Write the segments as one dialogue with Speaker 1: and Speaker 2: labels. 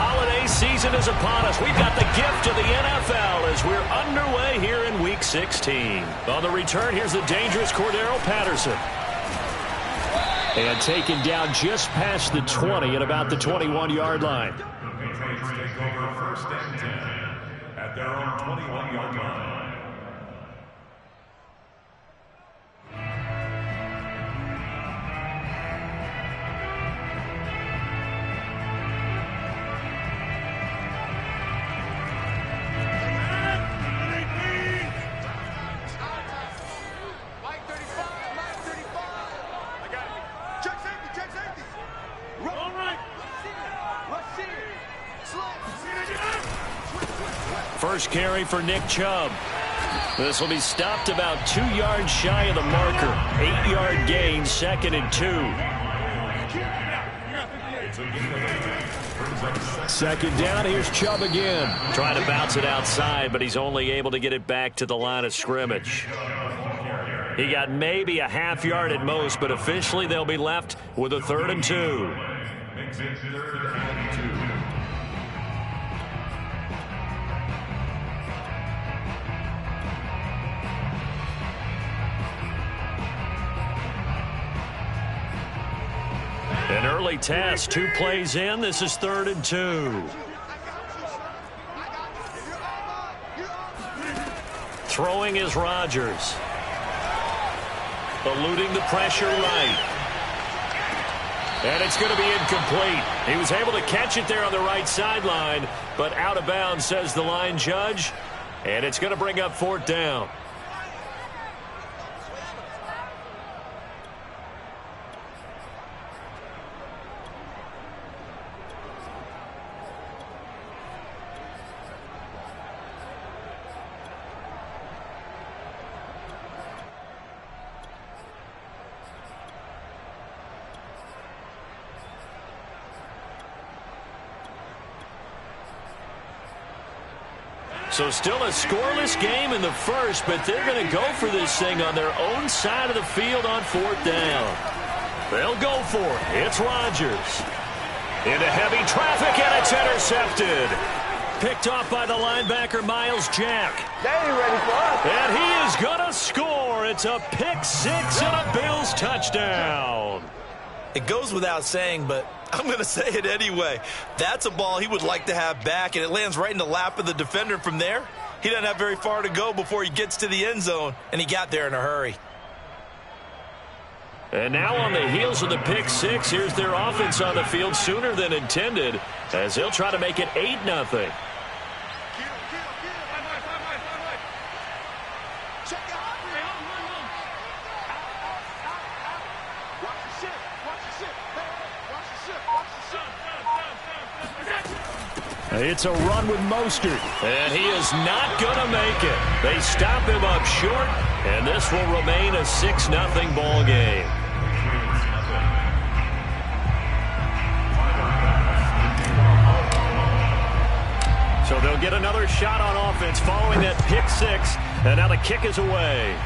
Speaker 1: holiday season is upon us. We've got the gift of the NFL as we're underway here in Week 16. On the return, here's the dangerous Cordero Patterson. And taken down just past the 20 at about the 21-yard line.
Speaker 2: The Patriots take over first and 10 at their own 21-yard line.
Speaker 1: First carry for Nick Chubb. This will be stopped about 2 yards shy of the marker. 8-yard gain, 2nd and 2. 2nd down, here's Chubb again. Trying to bounce it outside, but he's only able to get it back to the line of scrimmage. He got maybe a half yard at most, but officially they'll be left with a 3rd and 2.
Speaker 2: Makes it 3rd and 2.
Speaker 1: An early test, 2 plays in. This is 3rd and 2. Throwing is Rodgers. Eluding the pressure right. And it's going to be incomplete. He was able to catch it there on the right sideline, but out of bounds, says the line judge. And it's going to bring up 4th down. So still a scoreless game in the first, but they're going to go for this thing on their own side of the field on 4th down. They'll go for it. It's Rodgers. Into heavy traffic, and it's intercepted. Picked off by the linebacker, Miles Jack.
Speaker 3: They ain't ready for us.
Speaker 1: And he is going to score. It's a pick 6 and a Bills touchdown.
Speaker 4: It goes without saying, but I'm going to say it anyway. That's a ball he would like to have back, and it lands right in the lap of the defender from there. He doesn't have very far to go before he gets to the end zone, and he got there in a hurry.
Speaker 1: And now on the heels of the pick 6, here's their offense on the field sooner than intended as they'll try to make it 8-0. It's a run with Mostert, and he is not going to make it. They stop him up short, and this will remain a 6-0 ball game. So they'll get another shot on offense following that pick 6, and now the kick is away.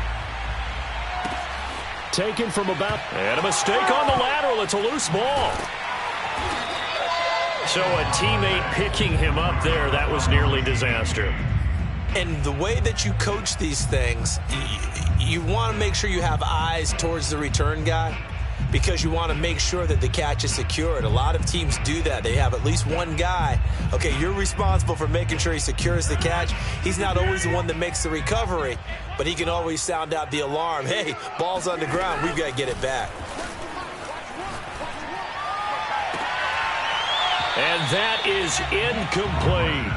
Speaker 1: Taken from about, and a mistake on the lateral. It's a loose ball. So a teammate picking him up there, that was nearly disaster.
Speaker 4: And the way that you coach these things, you want to make sure you have eyes towards the return guy because you want to make sure that the catch is secured. A lot of teams do that. They have at least one guy. Okay, you're responsible for making sure he secures the catch. He's not always the one that makes the recovery, but he can always sound out the alarm. Hey, ball's on the ground. We've got to get it back.
Speaker 1: And that is incomplete.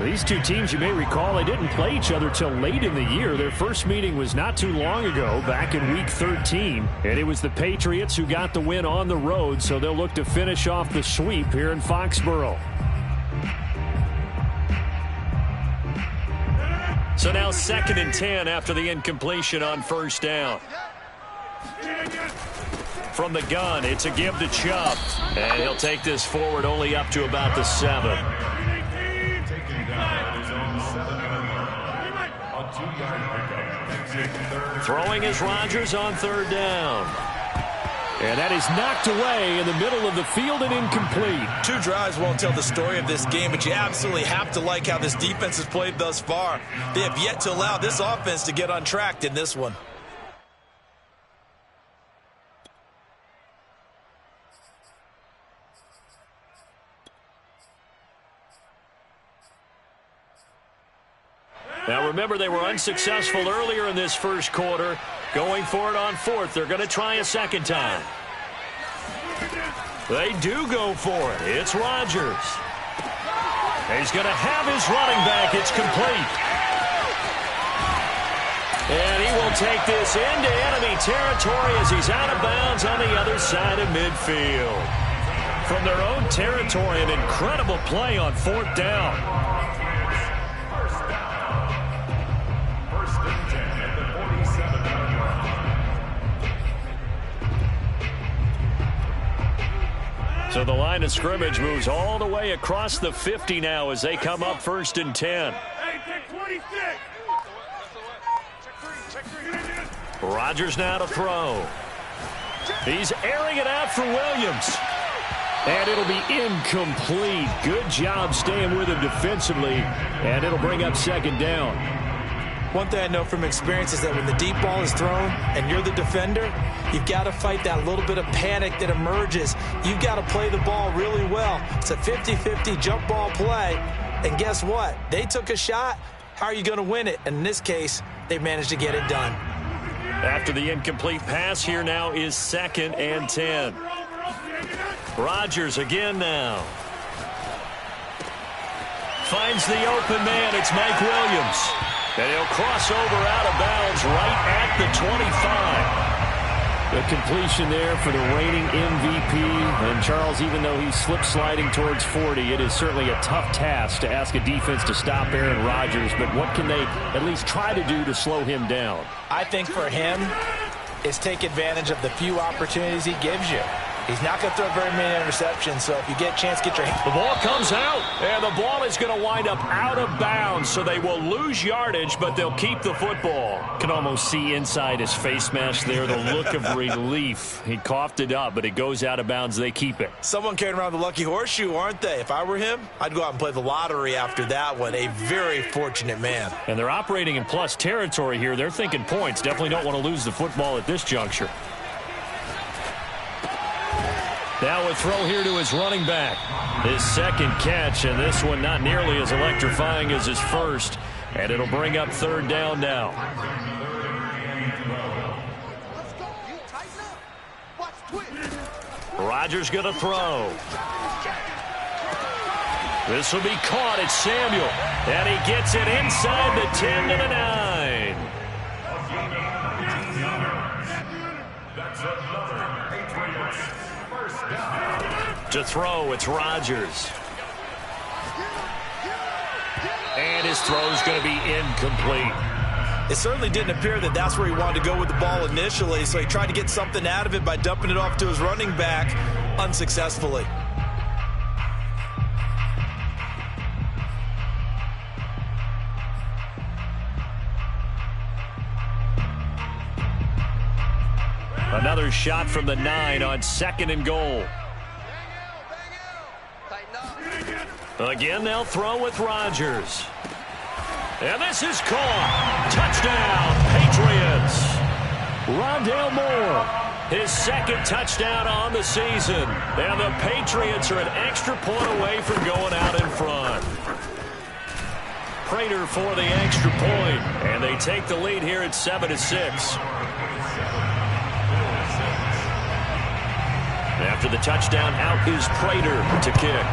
Speaker 1: These two teams, you may recall, they didn't play each other till late in the year. Their first meeting was not too long ago, back in Week 13. And it was the Patriots who got the win on the road, so they'll look to finish off the sweep here in Foxborough. So now 2nd and 10 after the incompletion on 1st down. From the gun, it's a give to Chubb. And he'll take this forward only up to about the 7. Throwing is Rodgers on 3rd down. And that is knocked away in the middle of the field and incomplete.
Speaker 4: 2 drives won't tell the story of this game, but you absolutely have to like how this defense has played thus far. They have yet to allow this offense to get untracked in this one.
Speaker 1: Now remember, they were unsuccessful earlier in this first quarter. Going for it on 4th. They're going to try a second time. They do go for it. It's Rodgers. He's going to have his running back. It's complete. And he will take this into enemy territory as he's out of bounds on the other side of midfield. From their own territory, an incredible play on 4th down. So the line of scrimmage moves all the way across the 50 now as they come up 1st and 10. Rodgers now to throw. He's airing it out for Williams. And it'll be incomplete. Good job staying with him defensively. And it'll bring up 2nd down.
Speaker 4: One thing I know from experience is that when the deep ball is thrown and you're the defender, you've got to fight that little bit of panic that emerges. You've got to play the ball really well. It's a 50-50 jump ball play. And guess what? They took a shot. How are you going to win it? And in this case, they managed to get it done.
Speaker 1: After the incomplete pass, here now is 2nd and 10. Rodgers again now. Finds the open man. It's Mike Williams. And he'll cross over out of bounds right at the 25. The completion there for the reigning MVP. And Charles, even though he's slip-sliding towards 40, it is certainly a tough task to ask a defense to stop Aaron Rodgers. But what can they at least try to do to slow him down?
Speaker 4: I think for him, is take advantage of the few opportunities he gives you. He's not going to throw very many interceptions, so if you get a chance, get your hand.
Speaker 1: The ball comes out, and the ball is going to wind up out of bounds, so they will lose yardage, but they'll keep the football. Can almost see inside his face mask there, the look of relief. He coughed it up, but it goes out of bounds. They keep it.
Speaker 4: Someone carrying around the lucky horseshoe, aren't they? If I were him, I'd go out and play the lottery after that one. A very fortunate man.
Speaker 1: And they're operating in plus territory here. They're thinking points. Definitely don't want to lose the football at this juncture. Now a throw here to his running back. His 2nd catch, and this one not nearly as electrifying as his first. And it'll bring up 3rd down now. Rodgers going to throw. This will be caught. It's Samuel. And he gets it inside the 10 to the 9. To throw, it's Rodgers. And his throw is going to be incomplete.
Speaker 4: It certainly didn't appear that that's where he wanted to go with the ball initially, so he tried to get something out of it by dumping it off to his running back unsuccessfully.
Speaker 1: Another shot from the 9 on 2nd and goal. Again, they'll throw with Rodgers. And this is caught. Touchdown, Patriots. Rondale Moore, his 2nd touchdown on the season. And the Patriots are an extra point away from going out in front. Prater for the extra point. And they take the lead here at 7-6. After the touchdown, out is Prater to kick.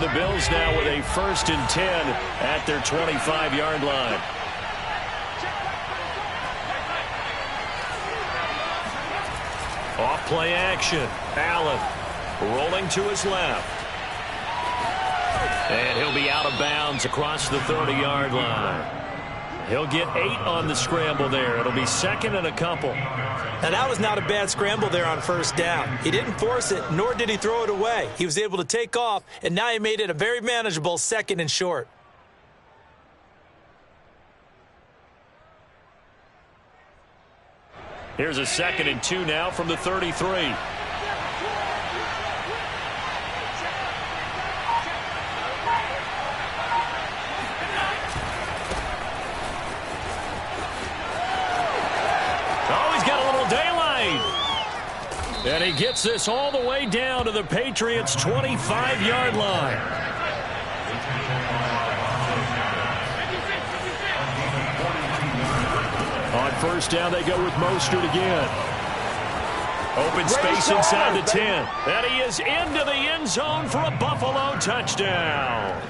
Speaker 1: the Bills now with a 1st and 10 at their 25-yard line. Off play action. Allen rolling to his left. And he'll be out of bounds across the 30-yard line. He'll get 8 on the scramble there. It'll be 2nd and a couple.
Speaker 4: Now, that was not a bad scramble there on 1st down. He didn't force it, nor did he throw it away. He was able to take off, and now he made it a very manageable 2nd and short.
Speaker 1: Here's a 2nd and 2 now from the 33. And he gets this all the way down to the Patriots' 25-yard line. On 1st down, they go with Mostert again. Open space inside the 10. And he is into the end zone for a Buffalo touchdown.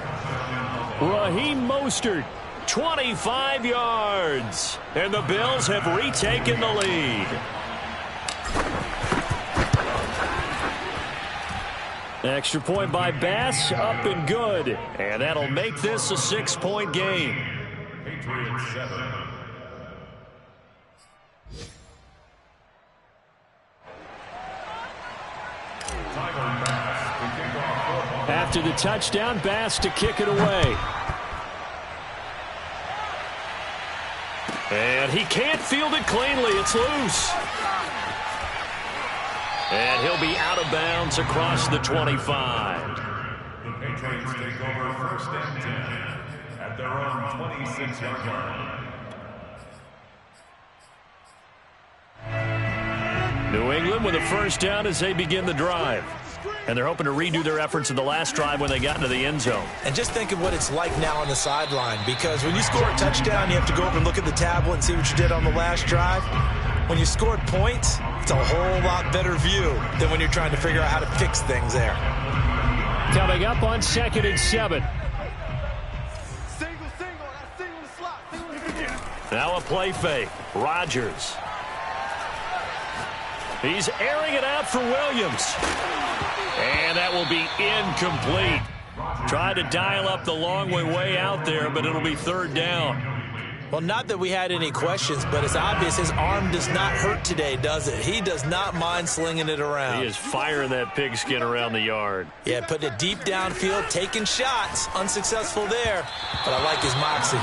Speaker 1: Raheem Mostert, 25 yards. And the Bills have retaken the lead. Extra point by Bass, up and good. And that'll make this a 6-point game.
Speaker 2: Patriots 7.
Speaker 1: After the touchdown, Bass to kick it away. And he can't field it cleanly. It's loose. And he'll be out of bounds across the 25.
Speaker 2: The Patriots take over 1st and 10 at their own 26-yard line.
Speaker 1: New England with a 1st down as they begin the drive. And they're hoping to redo their efforts in the last drive when they got into the end zone.
Speaker 4: And just think of what it's like now on the sideline, because when you score a touchdown, you have to go over and look at the tablet and see what you did on the last drive. When you scored points, it's a whole lot better view than when you're trying to figure out how to fix things there.
Speaker 1: Coming up on 2nd and 7. Now a play fake. Rodgers. He's airing it out for Williams. And that will be incomplete. Tried to dial up the long way out there, but it'll be 3rd down.
Speaker 4: Well, not that we had any questions, but it's obvious his arm does not hurt today, does it? He does not mind slinging it around.
Speaker 1: He is firing that pigskin around the yard.
Speaker 4: Yeah, putting it deep downfield, taking shots. Unsuccessful there, but I like his moxie.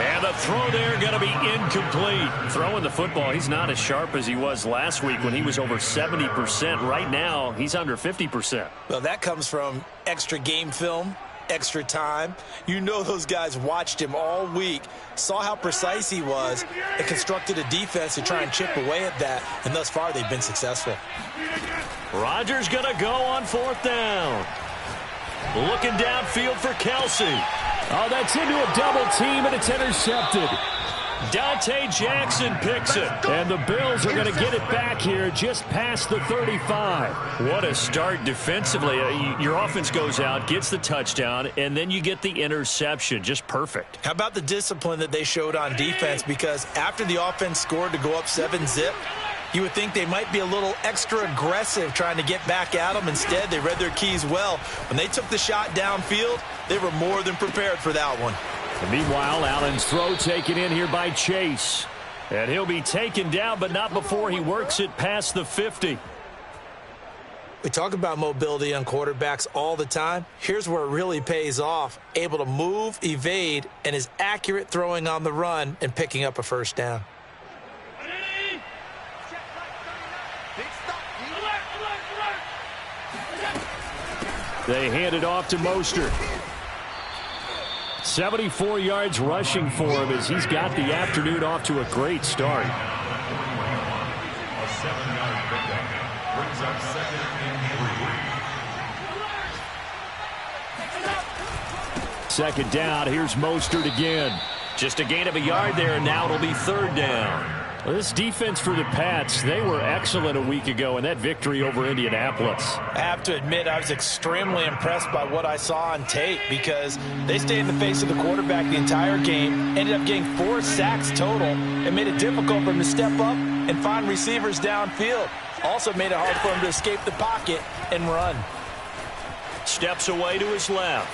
Speaker 1: And the throw there going to be incomplete. Throwing the football, he's not as sharp as he was last week when he was over 70%. Right now, he's under 50%.
Speaker 4: Well, that comes from extra game film, extra time. You know those guys watched him all week, saw how precise he was, and constructed a defense to try and chip away at that, and thus far they've been successful.
Speaker 1: Rodgers going to go on 4th down. Looking downfield for Kelsey. Oh, that's into a double team, and it's intercepted. Dante Jackson picks it. And the Bills are going to get it back here just past the 35. What a start defensively. Your offense goes out, gets the touchdown, and then you get the interception. Just perfect.
Speaker 4: How about the discipline that they showed on defense? Because after the offense scored to go up 7-zip, you would think they might be a little extra aggressive trying to get back at them. Instead, they read their keys well. When they took the shot downfield, they were more than prepared for that one.
Speaker 1: And meanwhile, Allen's throw taken in here by Chase. And he'll be taken down, but not before he works it past the 50.
Speaker 4: We talk about mobility on quarterbacks all the time. Here's where it really pays off. Able to move, evade, and is accurate throwing on the run and picking up a 1st down.
Speaker 1: They hand it off to Mostert. 74 yards rushing for him as he's got the afternoon off to a great start.
Speaker 2: A 7-yard pickup brings up 2nd and 3.
Speaker 1: 2nd down, here's Mostert again. Just a gain of a yard there, and now it'll be 3rd down. Well, this defense for the Pats, they were excellent a week ago in that victory over Indianapolis.
Speaker 4: I have to admit, I was extremely impressed by what I saw on tape because they stayed in the face of the quarterback the entire game, ended up getting 4 sacks total, and made it difficult for him to step up and find receivers downfield. Also made it hard for him to escape the pocket and run.
Speaker 1: Steps away to his left.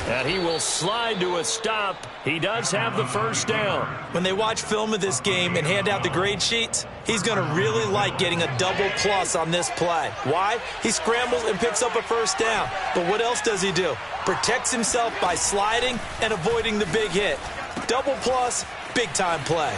Speaker 1: And he will slide to a stop. He does have the first down.
Speaker 4: When they watch film of this game and hand out the grade sheets, he's going to really like getting a double plus on this play. Why? He scrambles and picks up a first down. But what else does he do? Protects himself by sliding and avoiding the big hit. Double plus, big-time play.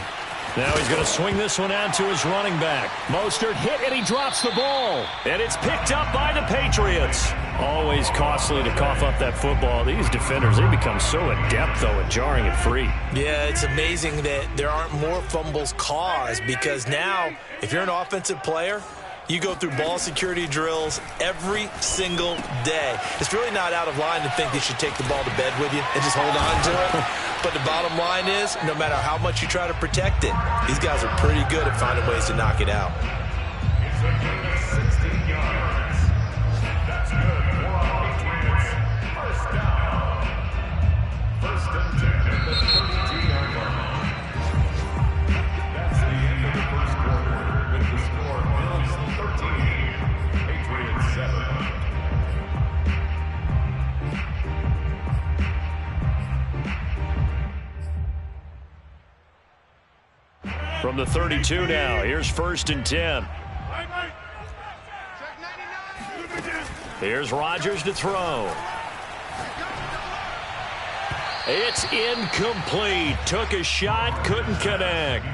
Speaker 1: Now he's going to swing this one out to his running back. Mostert hit, and he drops the ball. And it's picked up by the Patriots. Always costly to cough up that football. These defenders, they become so adept, though, at jarring it free.
Speaker 4: Yeah, it's amazing that there aren't more fumbles caused because now, if you're an offensive player, you go through ball security drills every single day. It's really not out of line to think you should take the ball to bed with you and just hold on to it. But the bottom line is, no matter how much you try to protect it, these guys are pretty good at finding ways to knock it out.
Speaker 2: It's a gain of 60 yards. That's good for Patriots. First down. First and 10 at the 32-yard line. That's the end of the first quarter with the score Bills 13, Patriots 7.
Speaker 1: From the 32 now, here's first and 10. Here's Rodgers to throw. It's incomplete. Took a shot, couldn't connect.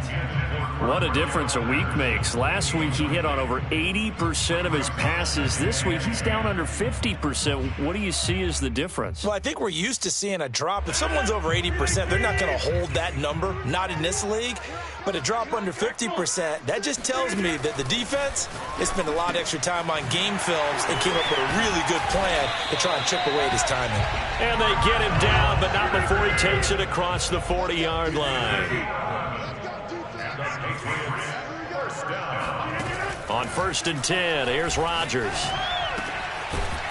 Speaker 1: What a difference a week makes. Last week he hit on over 80% of his passes. This week he's down under 50%. What do you see as the difference?
Speaker 4: Well, I think we're used to seeing a drop. If someone's over 80%, they're not going to hold that number, not in this league. But a drop under 50%, that just tells me that the defense has spent a lot of extra time on game films and came up with a really good plan to try and chip away at his timing.
Speaker 1: And they get him down, but not before he takes it across the 40-yard line. On first and 10, here's Rodgers.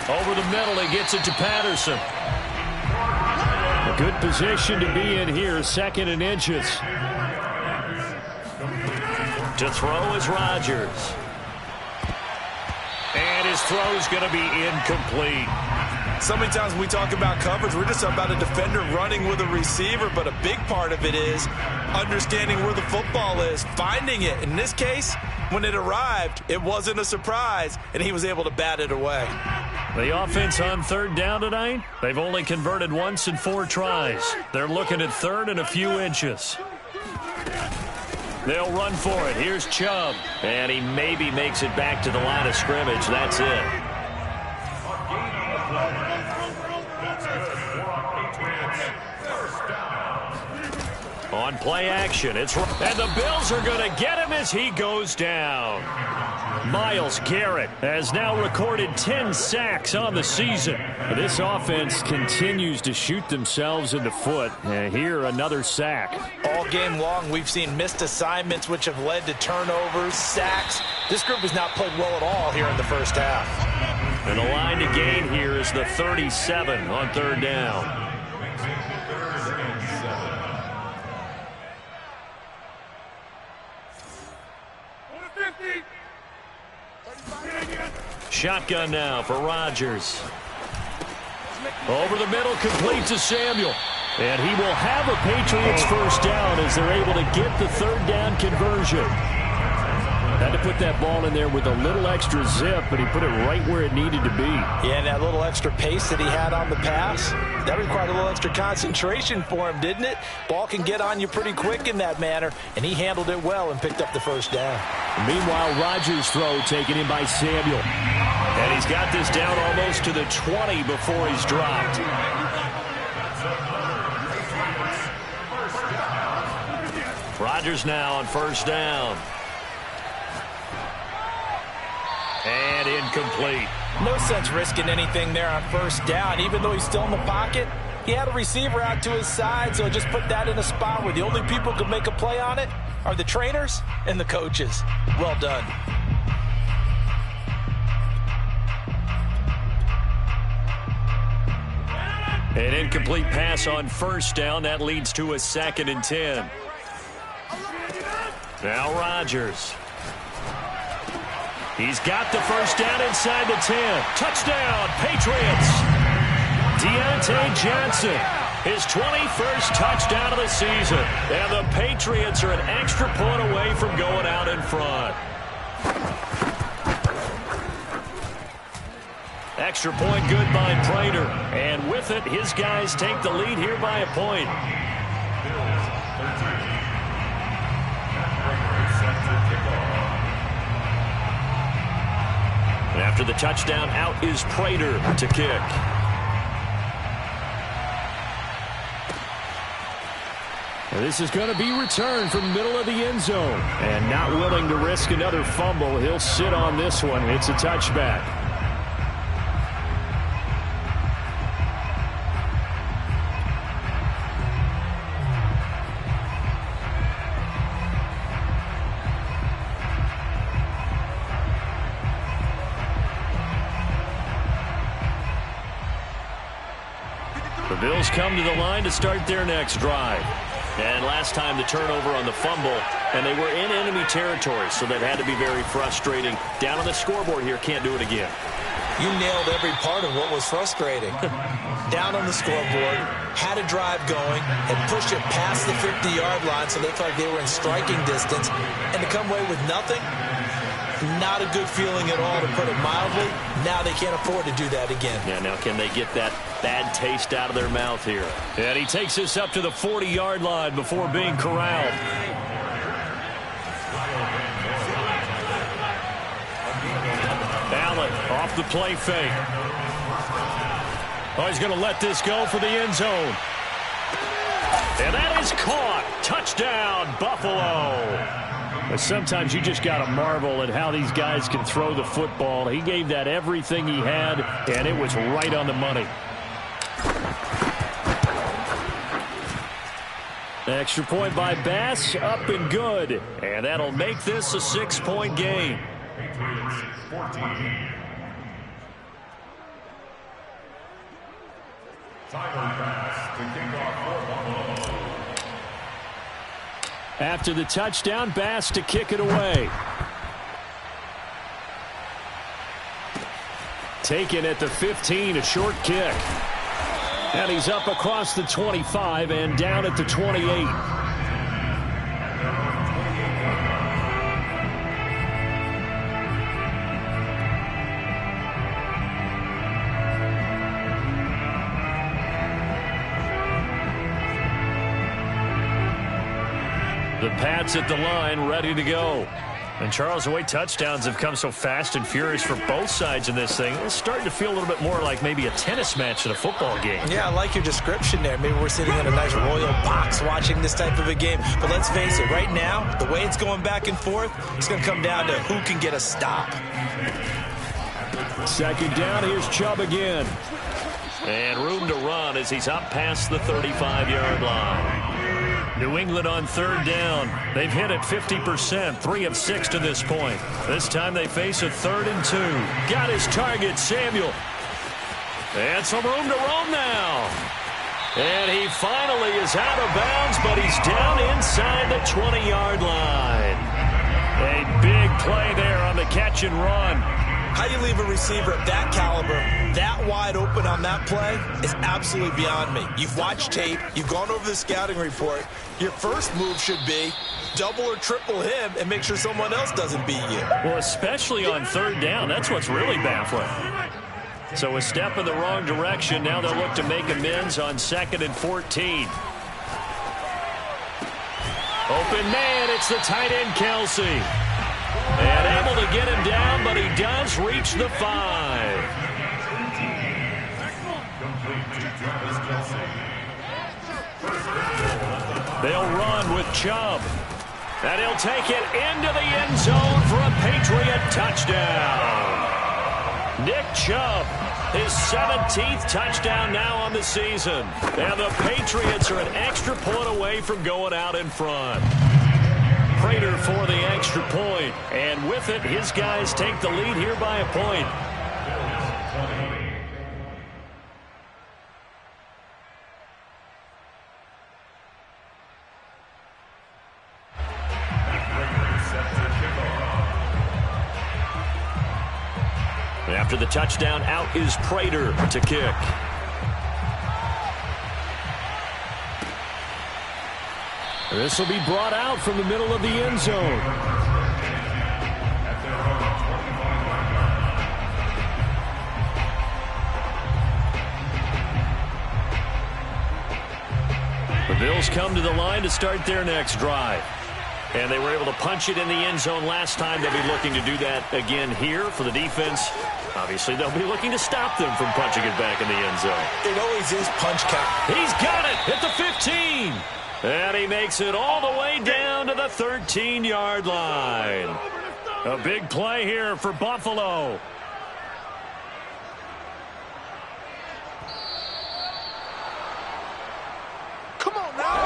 Speaker 1: Over the middle, he gets it to Patterson. A good position to be in here, second and inches. To throw is Rodgers. And his throw's going to be incomplete.
Speaker 4: So many times when we talk about coverage, we're just about a defender running with a receiver, but a big part of it is understanding where the football is, finding it. In this case, when it arrived, it wasn't a surprise, and he was able to bat it away.
Speaker 1: The offense on third down tonight, they've only converted once in 4 tries. They're looking at third and a few inches. They'll run for it. Here's Chubb. And he maybe makes it back to the line of scrimmage. That's it. On play action, and the Bills are going to get him as he goes down. Myles Garrett has now recorded 10 sacks on the season. This offense continues to shoot themselves in the foot. And here, another sack.
Speaker 4: All game long, we've seen missed assignments, which have led to turnovers, sacks. This group has not played well at all here in the first half.
Speaker 1: And the line to gain here is the 37 on third down. Shotgun now for Rodgers. Over the middle, complete to Samuel. And he will have a Patriots first down as they're able to get the third down conversion. Had to put that ball in there with a little extra zip, but he put it right where it needed to be.
Speaker 4: Yeah, and that little extra pace that he had on the pass, that required a little extra concentration for him, didn't it? Ball can get on you pretty quick in that manner, and he handled it well and picked up the first down.
Speaker 1: Meanwhile, Rodgers' throw taken in by Samuel. And he's got this down almost to the 20 before he's dropped. Rodgers now on first down. And incomplete.
Speaker 4: No sense risking anything there on first down. Even though he's still in the pocket, He had a receiver out to his side, so just put that in a spot where the only people who can make a play on it are the trainers and the coaches. Well done.
Speaker 1: An incomplete pass on first down. That leads to a 2nd and 10. Now Rodgers. He's got the first down inside the 10. Touchdown, Patriots. Deontay Johnson, his 21st touchdown of the season. And the Patriots are an extra point away from going out in front. Extra point good by Prater. And with it, his guys take the lead here by a point. And after the touchdown, out is Prater to kick. And this is going to be returned from the middle of the end zone. And not willing to risk another fumble, he'll sit on this one. It's a touchback. The Bills come to the line to start their next drive. And last time the turnover on the fumble, and they were in enemy territory, so that had to be very frustrating. Down on the scoreboard here, can't do it again.
Speaker 4: You nailed every part of what was frustrating. Down on the scoreboard, had a drive going, and pushed it past the 50-yard line so they felt like they were in striking distance, and to come away with nothing, not a good feeling at all, to put it mildly. Now they can't afford to do that again.
Speaker 1: Yeah, now can they get that bad taste out of their mouth here? And he takes us up to the 40-yard line before being corralled. Allen off the play fake. Oh, he's going to let this go for the end zone. And that is caught. Touchdown, Buffalo. But sometimes you just got to marvel at how these guys can throw the football. He gave that everything he had, and it was right on the money. Extra point by Bass, up and good. And that'll make this a 6-point game.
Speaker 2: Patriots 14. Tyler Bass to kick off for Buffalo.
Speaker 1: After the touchdown, Bass to kick it away. Taken at the 15, a short kick. And he's up across the 25 and down at the 28. The Pats at the line, ready to go. And, Charles, the way touchdowns have come so fast and furious for both sides in this thing, it's starting to feel a little bit more like maybe a tennis match in a football game.
Speaker 4: Yeah, I like your description there. Maybe we're sitting in a nice royal box watching this type of a game. But let's face it, right now, the way it's going back and forth, it's going to come down to who can get a stop.
Speaker 1: Second down, here's Chubb again. And room to run as he's up past the 35-yard line. New England on third down. They've hit it 50%, 3 of 6 to this point. This time they face a 3rd and 2. Got his target, Samuel. And some room to roam now. And he finally is out of bounds, but he's down inside the 20-yard line. A big play there on the catch and run.
Speaker 4: How you leave a receiver of that caliber that wide open on that play is absolutely beyond me. You've watched tape. You've gone over the scouting report. Your first move should be double or triple him and make sure someone else doesn't beat you.
Speaker 1: Well, especially on third down. That's what's really baffling. So a step in the wrong direction. Now they'll look to make amends on 2nd and 14. Open man. It's the tight end, Kelsey. And able to get him down, but he does reach the 5. They'll run with Chubb. And he'll take it into the end zone for a Patriot touchdown. Nick Chubb His 17th touchdown now on the season. And the Patriots are an extra point away from going out in front. Prater for the extra point. And with it, his guys take the lead here by a point. After the touchdown, out is Prater to kick. This will be brought out from the middle of the end zone. The Bills come to the line to start their next drive. And they were able to punch it in the end zone last time. They'll be looking to do that again here for the defense. Obviously, they'll be looking to stop them from punching it back in the end zone.
Speaker 4: It always is punch count.
Speaker 1: He's got it at the 15. And he makes it all the way down to the 13-yard line. A big play here for Buffalo.
Speaker 4: Come on now.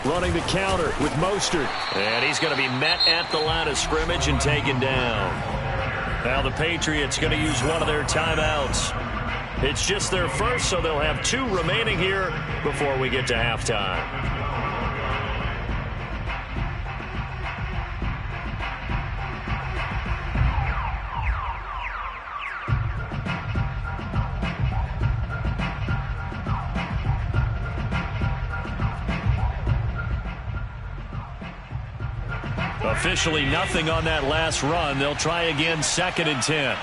Speaker 1: Running the counter with Mostert. And he's going to be met at the line of scrimmage and taken down. Now the Patriots going to use one of their timeouts. It's just their first, so they'll have 2 remaining here before we get to halftime. Officially nothing on that last run. They'll try again, 2nd and 10.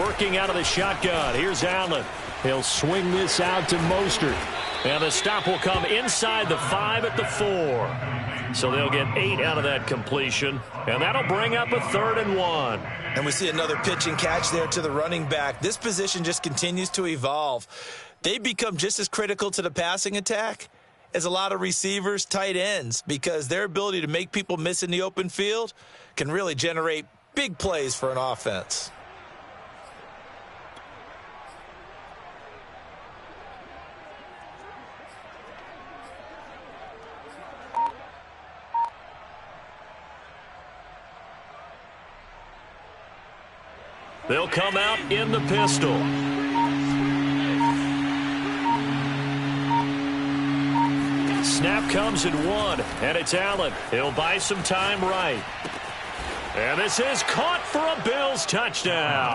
Speaker 1: Working out of the shotgun. Here's Allen. He'll swing this out to Mostert. And the stop will come inside the 5 at the 4. So they'll get 8 out of that completion. And that'll bring up a 3rd and 1.
Speaker 4: And we see another pitch and catch there to the running back. This position just continues to evolve. They become just as critical to the passing attack as a lot of receivers, tight ends, because their ability to make people miss in the open field can really generate big plays for an offense.
Speaker 1: They'll come out in the pistol. Snap comes at 1, and it's Allen. He'll buy some time right. And this is caught for a Bills touchdown.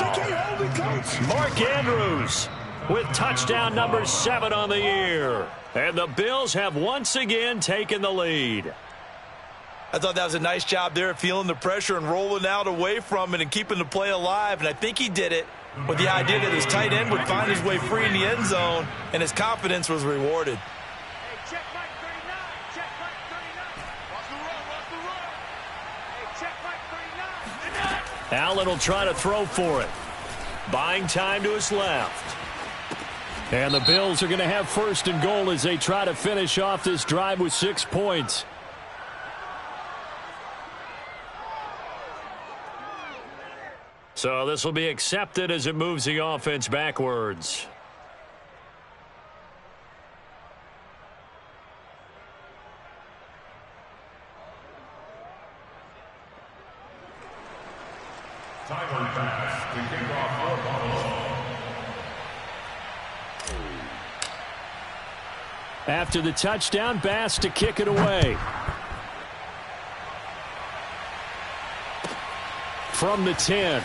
Speaker 1: Mark Andrews with touchdown number 7 on the year. And the Bills have once again taken the lead.
Speaker 4: I thought that was a nice job there, feeling the pressure and rolling out away from it and keeping the play alive. And I think he did it with the idea that his tight end would find his way free in the end zone, and his confidence was rewarded.
Speaker 1: Allen will try to throw for it. Buying time to his left. And the Bills are going to have 1st and goal as they try to finish off this drive with 6 points. So this will be accepted as it moves the offense backwards.
Speaker 2: Tyler Bass to kick off for Buffalo.
Speaker 1: After the touchdown, Bass to kick it away. From the 10.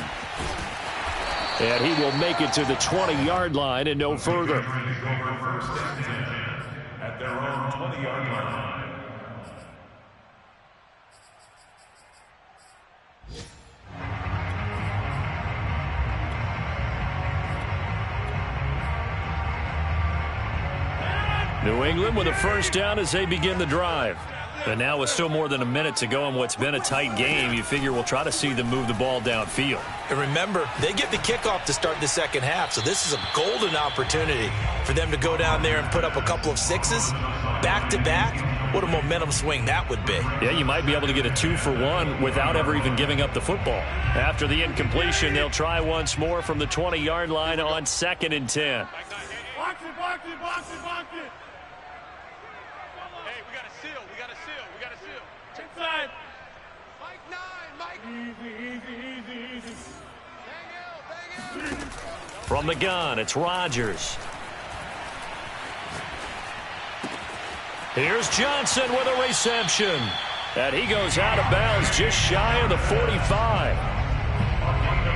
Speaker 1: And he will make it to the 20-yard line and no further.
Speaker 2: At their own 20-yard line.
Speaker 1: New England with a first down as they begin the drive. And now with still more than a minute to go in what's been a tight game, you figure we'll try to see them move the ball downfield.
Speaker 4: And remember, they get the kickoff to start the second half, so this is a golden opportunity for them to go down there and put up a couple of sixes back-to-back. What a momentum swing that would be.
Speaker 1: Yeah, you might be able to get a 2-for-1 without ever even giving up the football. After the incompletion, they'll try once more from the 20-yard line on 2nd and 10.
Speaker 2: Box it, box it, box it, box it. Hey, we got a seal, we got a seal, we got a seal. Inside. Mike 9, Mike. Easy, easy, easy. Bang out.
Speaker 1: From the gun, it's Rodgers. Here's Johnson with a reception. And he goes out of bounds just shy of the 45.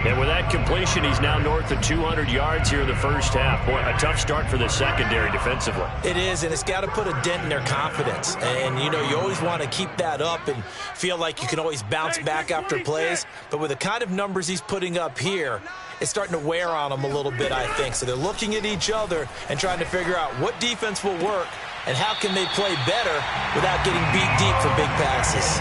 Speaker 1: And with that completion, he's now north of 200 yards here in the first half. Boy, a tough start for the secondary defensively.
Speaker 4: It is, and it's got to put a dent in their confidence. And, you know, you always want to keep that up and feel like you can always bounce back after plays. But with the kind of numbers he's putting up here, it's starting to wear on them a little bit, I think. So they're looking at each other and trying to figure out what defense will work and how can they play better without getting beat deep for big passes.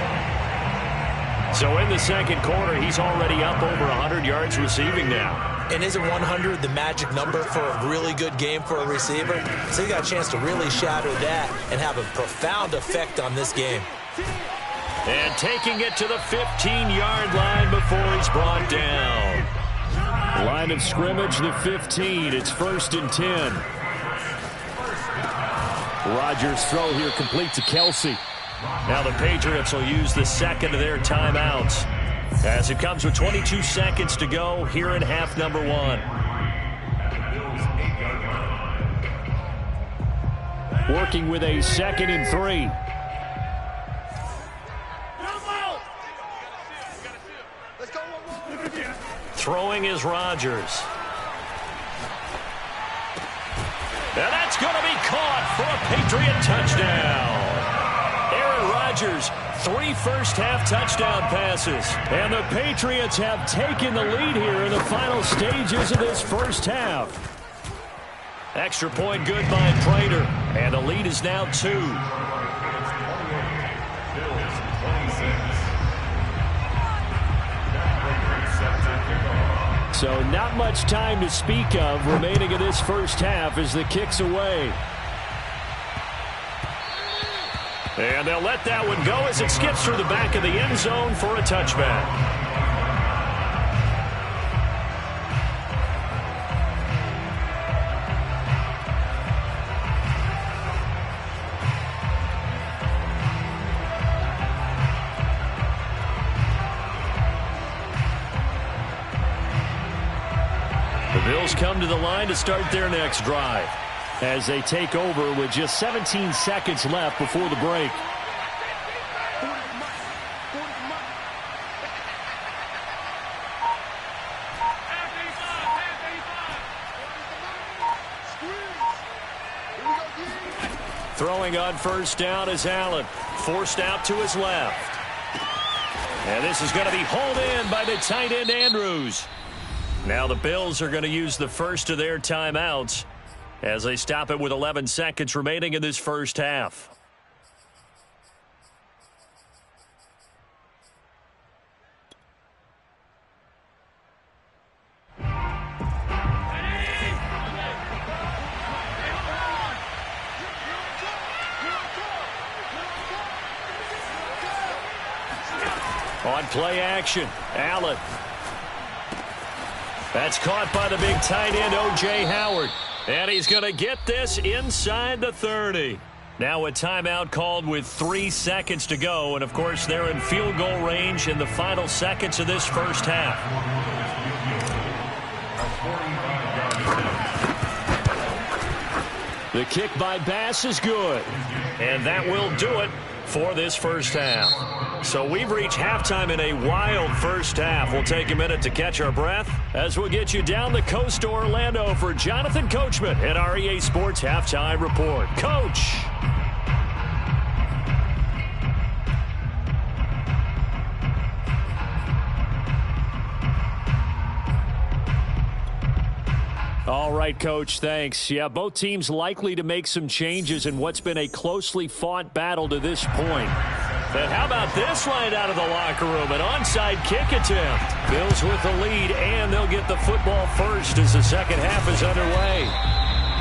Speaker 1: So in the second quarter, he's already up over 100 yards receiving now.
Speaker 4: And isn't 100 the magic number for a really good game for a receiver? So he got a chance to really shatter that and have a profound effect on this game.
Speaker 1: And taking it to the 15-yard line before he's brought down. Line of scrimmage, the 15. It's 1st and 10. Rodgers' throw here complete to Kelsey. Now the Patriots will use the second of their timeouts as it comes with 22 seconds to go here in half number 1. Working with a 2nd and 3. Throwing is Rodgers. And that's going to be caught for a Patriot touchdown. Aaron Rodgers, 3 first-half touchdown passes. And the Patriots have taken the lead here in the final stages of this first half. Extra point good by Prater. And the lead is now 2. So not much time to speak of remaining in this first half as the kick's away. And they'll let that one go as it skips through the back of the end zone for a touchback. The Bills come to the line to start their next drive as they take over with just 17 seconds left before the break. Throwing on first down is Allen, forced out to his left. And this is going to be hauled in by the tight end Andrews. Now the Bills are going to use the first of their timeouts as they stop it with 11 seconds remaining in this first half. On play action, Allen. That's caught by the big tight end, O.J. Howard. And he's going to get this inside the 30. Now a timeout called with 3 seconds to go. And, of course, they're in field goal range in the final seconds of this first half. The kick by Bass is good. And that will do it for this first half. So we've reached halftime in a wild first half. We'll take a minute to catch our breath as we'll get you down the coast to Orlando for Jonathan Coachman at our EA Sports Halftime Report. Coach. All right, Coach, thanks. Yeah, both teams likely to make some changes in what's been a closely fought battle to this point. But how about this line out of the locker room? An onside kick attempt. Bills with the lead, and they'll get the football first as the second half is underway.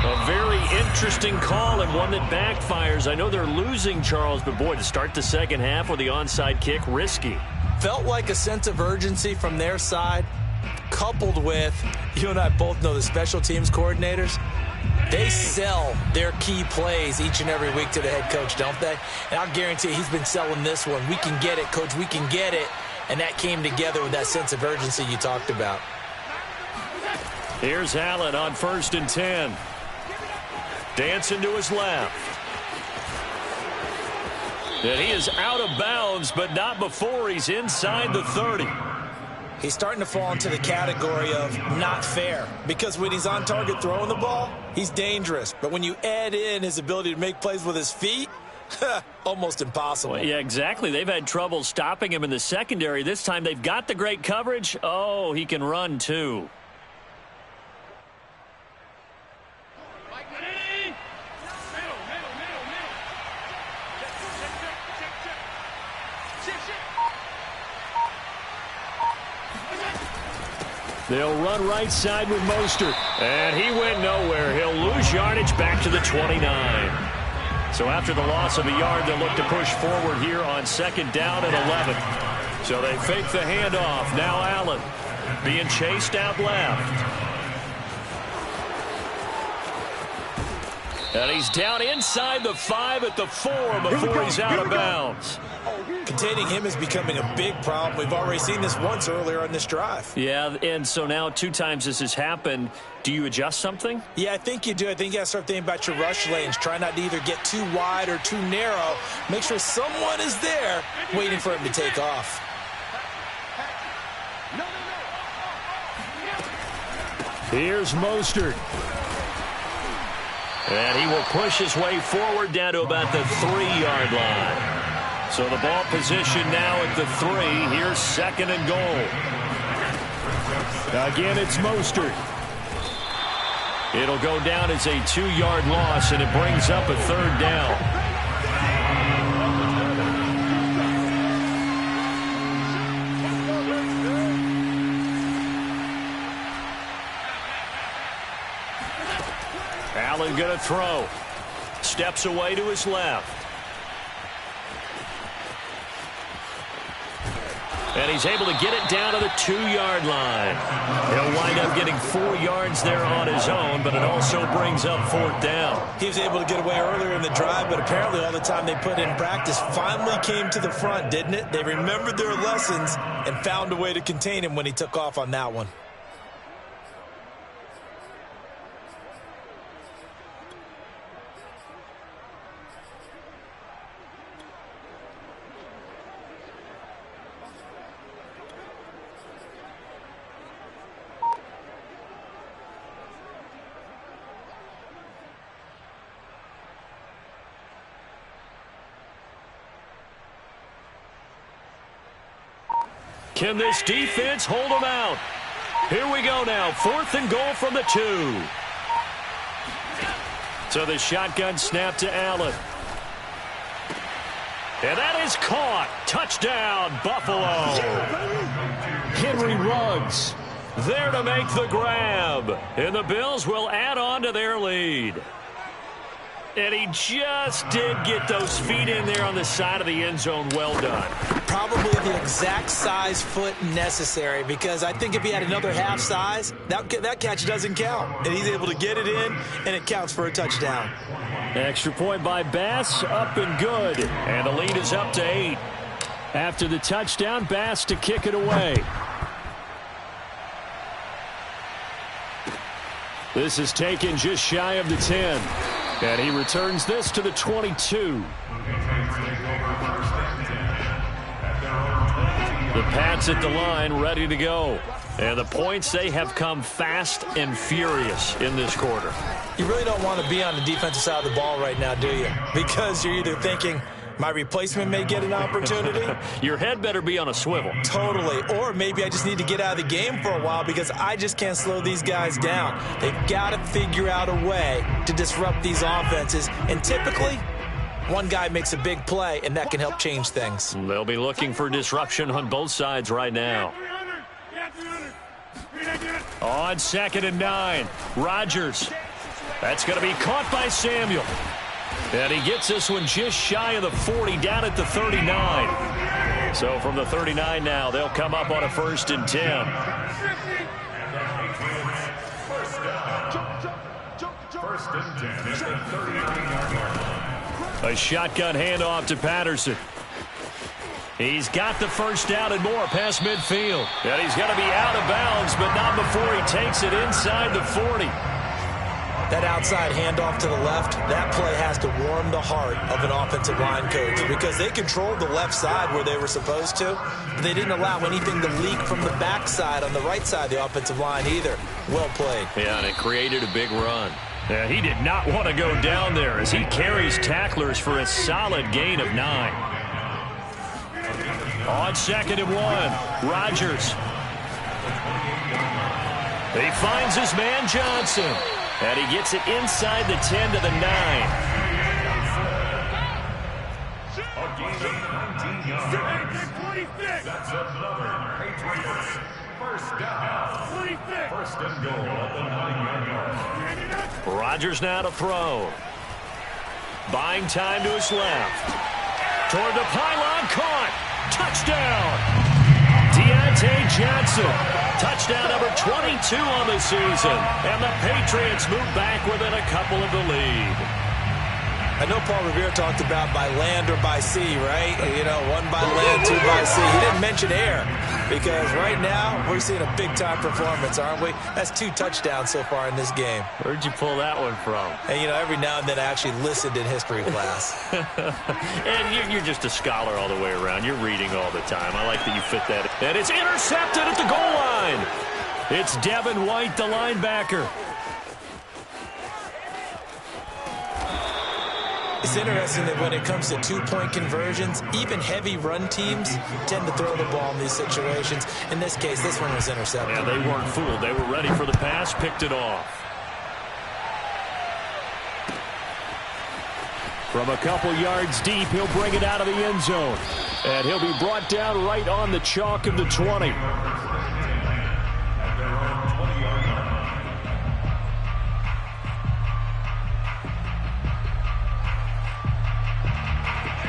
Speaker 1: A very interesting call and one that backfires. I know they're losing, Charles, but boy, to start the second half with the onside kick, risky.
Speaker 4: Felt like a sense of urgency from their side, coupled with, you and I both know the special teams coordinators, they sell their key plays each and every week to the head coach, don't they? And I'll guarantee you he's been selling this one. We can get it, Coach. We can get it. And that came together with that sense of urgency you talked about.
Speaker 1: Here's Allen on 1st and 10. Dancing to his left. And he is out of bounds, but not before he's inside the 30.
Speaker 4: He's starting to fall into the category of not fair, because when he's on target throwing the ball, he's dangerous. But when you add in his ability to make plays with his feet, almost impossible.
Speaker 1: Well, yeah, exactly. They've had trouble stopping him in the secondary. This time they've got the great coverage. Oh, he can run too. They'll run right side with Mostert. And he went nowhere. He'll lose yardage back to the 29. So after the loss of a yard, they'll look to push forward here on 2nd down and 11. So they fake the handoff. Now Allen being chased out left. And he's down inside the 5 at the 4 before he's out of bounds.
Speaker 4: Containing him is becoming a big problem. We've already seen this once earlier on this drive.
Speaker 1: Yeah, and so now 2 times this has happened. Do you adjust something?
Speaker 4: Yeah, I think you do. I think you got to start thinking about your rush lanes. Try not to either get too wide or too narrow. Make sure someone is there waiting for him to take off.
Speaker 1: Here's Mostert. And he will push his way forward down to about the 3-yard line. So the ball position now at the 3. Here's 2nd and goal. Again, it's Mostert. It'll go down as a 2-yard loss, and it brings up a 3rd down. Allen going to throw. Steps away to his left. And he's able to get it down to the 2-yard line. He'll wind up getting 4 yards there on his own, but it also brings up 4th down.
Speaker 4: He was able to get away earlier in the drive, but apparently all the time they put in practice finally came to the front, didn't it? They remembered their lessons and found a way to contain him when he took off on that one.
Speaker 1: Can this defense hold them out? Here we go now. 4th and goal from the 2. So the shotgun snap to Allen. And that is caught. Touchdown, Buffalo. Henry Ruggs there to make the grab. And the Bills will add on to their lead. And he just did get those feet in there on the side of the end zone. Well done.
Speaker 4: Probably the exact size foot necessary, because I think if he had another half size, that catch doesn't count. And he's able to get it in, and it counts for a touchdown.
Speaker 1: Extra point by Bass, up and good. And the lead is up to 8. After the touchdown, Bass to kick it away. This is taken just shy of the 10. And he returns this to the 22. The Pats at the line, ready to go. And the points, they have come fast and furious in this quarter.
Speaker 4: You really don't want to be on the defensive side of the ball right now, do you? Because you're either thinking, My replacement may get an opportunity.
Speaker 1: Your head better be on a swivel.
Speaker 4: Totally. Or maybe I just need to get out of the game for a while because I just can't slow these guys down. They've got to figure out a way to disrupt these offenses. And typically, one guy makes a big play, and that can help change things.
Speaker 1: They'll be looking for disruption on both sides right now. On 2nd and 9, Rodgers. That's going to be caught by Samuel. And he gets this one just shy of the 40, down at the 39. So from the 39 now, they'll come up on a 1st and 10.
Speaker 2: First and 10 at the 39-yard line.
Speaker 1: A shotgun handoff to Patterson. He's got the first down and more past midfield. And he's going to be out of bounds, but not before he takes it inside the 40.
Speaker 4: That outside handoff to the left, that play has to warm the heart of an offensive line coach because they controlled the left side where they were supposed to, but they didn't allow anything to leak from the backside on the right side of the offensive line either. Well played.
Speaker 1: Yeah, and it created a big run. Yeah, he did not want to go down there as he carries tacklers for a solid gain of 9. On 2nd and 1, Rodgers. He finds his man Johnson. And he gets it inside the 10 to the 9.
Speaker 2: A gain of 19 yards. That's another Patriots first down. First and goal at the 9-yard line.
Speaker 1: Rodgers now to throw. Buying time to his left. Toward the pylon, caught. Touchdown. Deontay Johnson. Touchdown number 22 on the season. And the Patriots move back within a couple of the lead.
Speaker 4: I know Paul Revere talked about by land or by sea, right? You know, 1 by land, 2 by sea. He didn't mention air because right now we're seeing a big-time performance, aren't we? That's 2 touchdowns so far in this game.
Speaker 1: Where'd you pull that one from?
Speaker 4: And, you know, every now and then I actually listened in history class.
Speaker 1: And you're just a scholar all the way around. You're reading all the time. I like that you fit that. And it's intercepted at the goal line. It's Devin White, the linebacker.
Speaker 4: It's interesting that when it comes to 2-point conversions, even heavy run teams tend to throw the ball in these situations. In this case, this one was intercepted.
Speaker 1: Yeah, they weren't fooled. They were ready for the pass, picked it off. From a couple yards deep, he'll bring it out of the end zone. And he'll be brought down right on the chalk of the 20.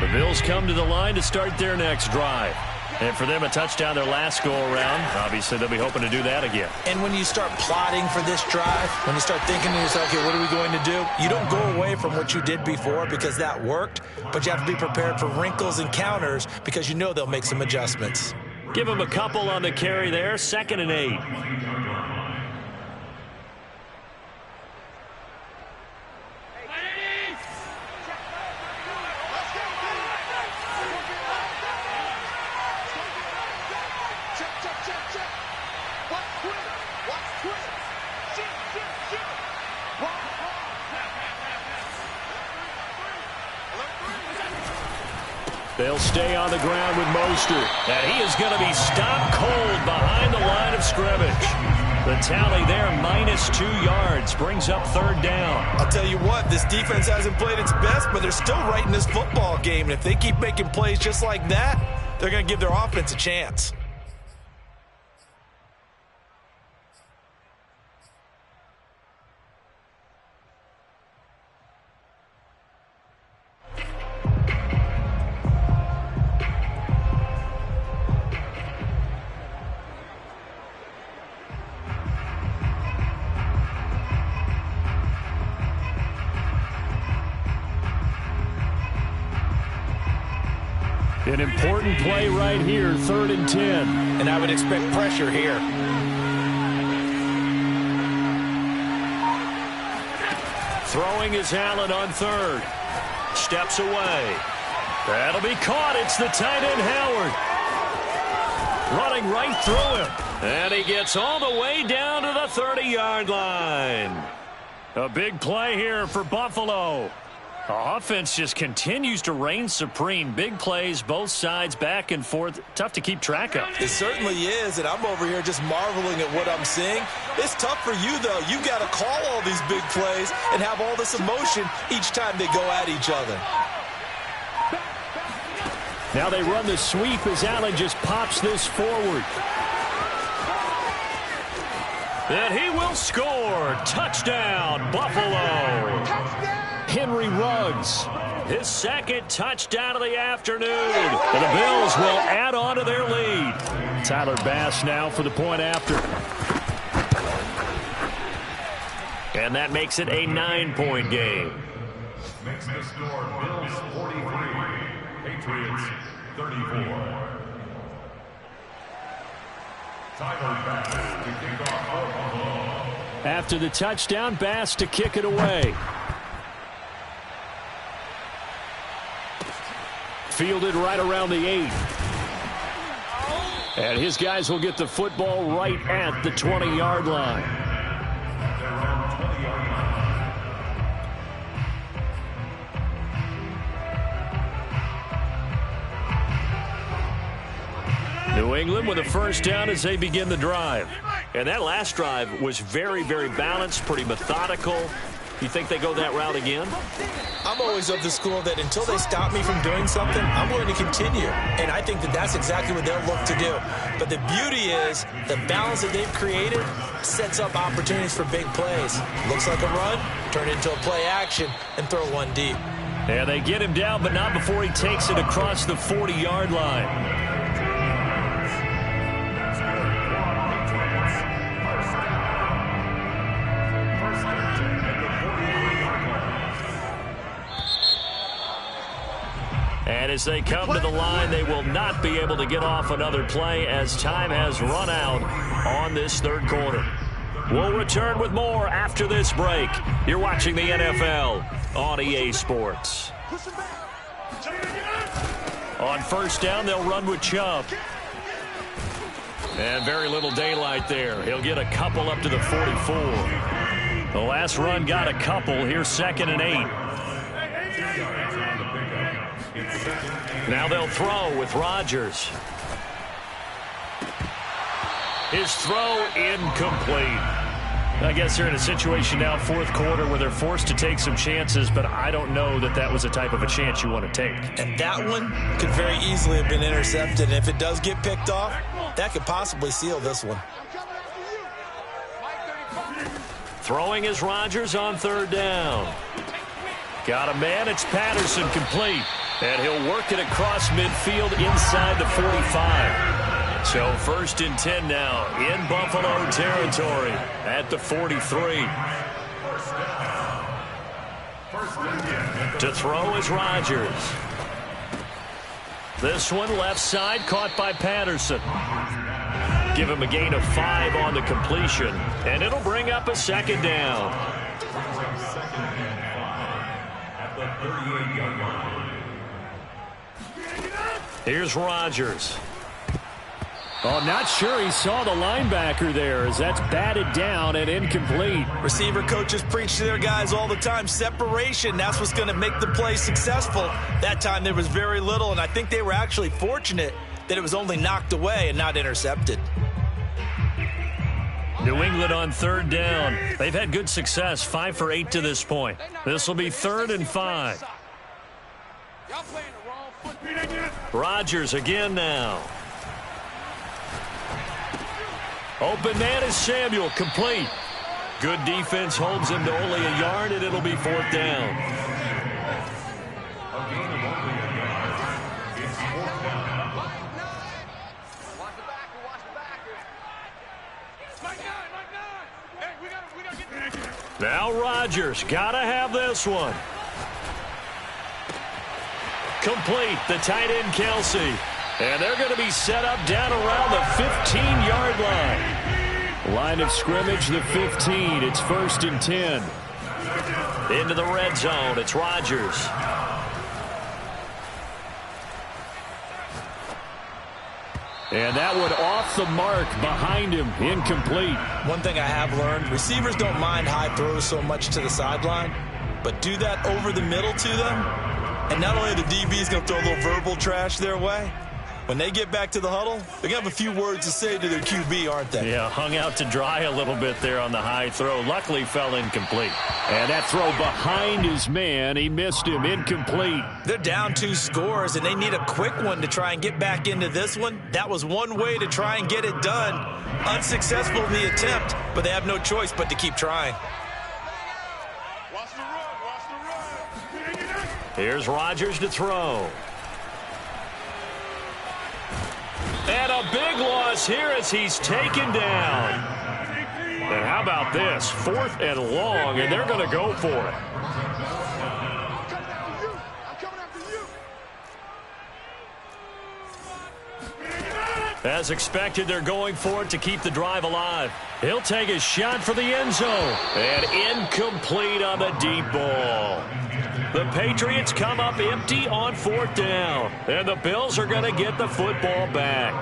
Speaker 1: The Bills come to the line to start their next drive. And for them, a touchdown their last go-around. Obviously, they'll be hoping to do that again.
Speaker 4: And when you start plotting for this drive, when you start thinking to yourself, okay, what are we going to do? You don't go away from what you did before because that worked, but you have to be prepared for wrinkles and counters because you know they'll make some adjustments.
Speaker 1: Give them a couple on the carry there, 2nd and 8. They'll stay on the ground with Mostert. And he is going to be stopped cold behind the line of scrimmage. The tally there, -2 yards, brings up 3rd down.
Speaker 4: I'll tell you what, this defense hasn't played its best, but they're still right in this football game. And if they keep making plays just like that, they're going to give their offense a chance.
Speaker 1: An important play right here, 3rd and 10.
Speaker 4: And I would expect pressure here.
Speaker 1: Throwing is Allen on 3rd. Steps away. That'll be caught. It's the tight end, Howard. Running right through him. And he gets all the way down to the 30-yard line. A big play here for Buffalo. Offense just continues to reign supreme. Big plays, both sides, back and forth. Tough to keep track of.
Speaker 4: It certainly is, and I'm over here just marveling at what I'm seeing. It's tough for you, though. You've got to call all these big plays and have all this emotion each time they go at each other.
Speaker 1: Now they run the sweep as Allen just pops this forward. And he will score. Touchdown, Buffalo. Henry Ruggs, his second touchdown of the afternoon. And the Bills will add on to their lead. Tyler Bass now for the point after. And that makes it a 9-point game.
Speaker 2: Makes the score Bills 43, Patriots 34. Tyler Bass to kick off Buffalo.
Speaker 1: After the touchdown, Bass to kick it away. Fielded right around the 8. And his guys will get the football right at the 20-yard line. New England with a first down as they begin the drive. And that last drive was very, very balanced, pretty methodical. You think they go that route again?
Speaker 4: I'm always of the school that until they stop me from doing something, I'm going to continue. And I think that that's exactly what they'll look to do. But the beauty is the balance that they've created sets up opportunities for big plays. Looks like a run, turn it into a play action, and throw one deep.
Speaker 1: And they get him down, but not before he takes it across the 40-yard line. And as they come to the line, they will not be able to get off another play as time has run out on this third quarter. We'll return with more after this break. You're watching the NFL on EA Sports. On first down, they'll run with Chubb. And very little daylight there. He'll get a couple up to the 44. The last run got a couple. Here's 2nd and 8. Now they'll throw with Rodgers. His throw incomplete. I guess they're in a situation now, fourth quarter, where they're forced to take some chances, but I don't know that that was the type of a chance you want to take.
Speaker 4: And that one could very easily have been intercepted. And if it does get picked off, that could possibly seal this one.
Speaker 1: Throwing is Rodgers on third down. Got a man, it's Patterson, complete. And he'll work it across midfield inside the 45. So 1st and 10 now in Buffalo territory at the 43. To throw is Rodgers. This one left side caught by Patterson. Give him a gain of 5 on the completion. And it'll bring up a 2nd down.
Speaker 2: At the 38-yard line.
Speaker 1: Here's Rodgers. Oh, not sure he saw the linebacker there as that's batted down and incomplete.
Speaker 4: Receiver coaches preach to their guys all the time. Separation, that's what's going to make the play successful. That time there was very little, and I think they were actually fortunate that it was only knocked away and not intercepted.
Speaker 1: New England on third down. They've had good success, 5 for 8 to this point. This will be 3rd and 5. Rodgers again now. Open man is Samuel, complete. Good defense holds him to only a yard, and it'll be 4th down.
Speaker 2: A gain of only a yard. It's 4th down.
Speaker 3: Watch the back. Hey, we gotta get there.
Speaker 1: Now Rodgers, gotta have this one. Complete, the tight end Kelsey. And they're going to be set up down around the 15-yard line. Line of scrimmage, the 15. It's 1st and 10. Into the red zone, it's Rodgers. And that one off the mark behind him, incomplete.
Speaker 4: One thing I have learned, receivers don't mind high throws so much to the sideline. but do that over the middle to them, and not only the DB is going to throw a little verbal trash their way, when they get back to the huddle, they're going to have a few words to say to their QB, aren't they?
Speaker 1: Yeah, hung out to dry a little bit there on the high throw. Luckily fell incomplete. And that throw behind his man, he missed him, incomplete.
Speaker 4: They're down 2 scores, and they need a quick one to try and get back into this one. That was one way to try and get it done. Unsuccessful in the attempt, but they have no choice but to keep trying.
Speaker 3: Watch the run, watch the run.
Speaker 1: Here's Rodgers to throw. And a big loss here as he's taken down. And how about this? 4th and long, and they're going to go for it. As expected, they're going for it to keep the drive alive. He'll take a shot for the end zone. And incomplete on the deep ball. The Patriots come up empty on 4th down. And the Bills are going to get the football back.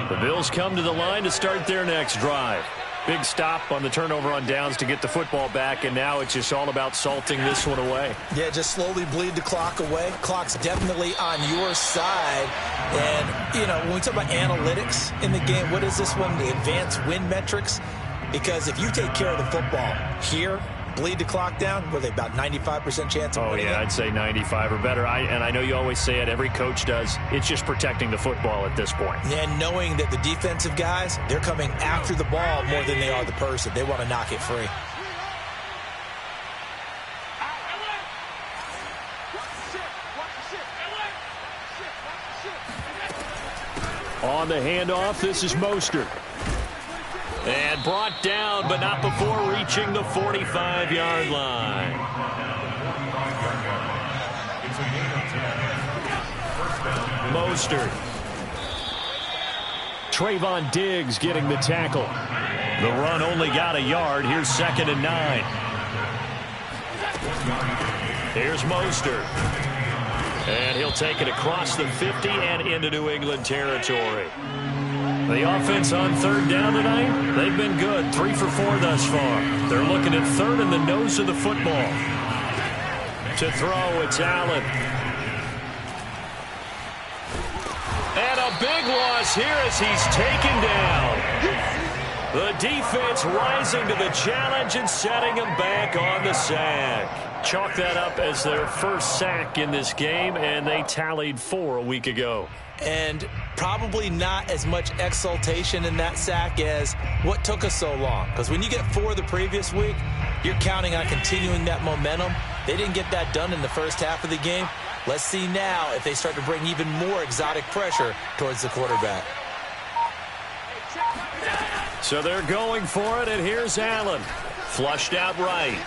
Speaker 1: The Bills come to the line to start their next drive. Big stop on the turnover on downs to get the football back, and now it's just all about salting this one away.
Speaker 4: Yeah, just slowly bleed the clock away. Clock's definitely on your side. And, you know, when we talk about analytics in the game, what is this one? The advanced win metrics? Because if you take care of the football here, bleed the clock down, what are they, about 95% chance of winning?
Speaker 1: Oh, yeah, I'd say 95 or better. And I know you always say it, every coach does. It's just protecting the football at this point.
Speaker 4: And knowing that the defensive guys, they're coming after the ball more than they are the person. They want to knock it free.
Speaker 1: On the handoff, this is Mostert. And brought down, but not before reaching the 45-yard line. Mostert. Trayvon Diggs getting the tackle. The run only got a yard. Here's 2nd and 9. Here's Mostert. And he'll take it across the 50 and into New England territory. The offense on 3rd down tonight, they've been good. 3 for 4 thus far. They're looking at 3rd in the nose of the football. To throw, it's Allen. And a big loss here as he's taken down. The defense rising to the challenge and setting him back on the sack. Chalk that up as their first sack in this game, and they tallied 4 a week ago.
Speaker 4: And probably not as much exultation in that sack as what took us so long. Because when you get 4 the previous week, you're counting on continuing that momentum. They didn't get that done in the first half of the game. Let's see now if they start to bring even more exotic pressure towards the quarterback.
Speaker 1: So they're going for it, and here's Allen. Flushed out right.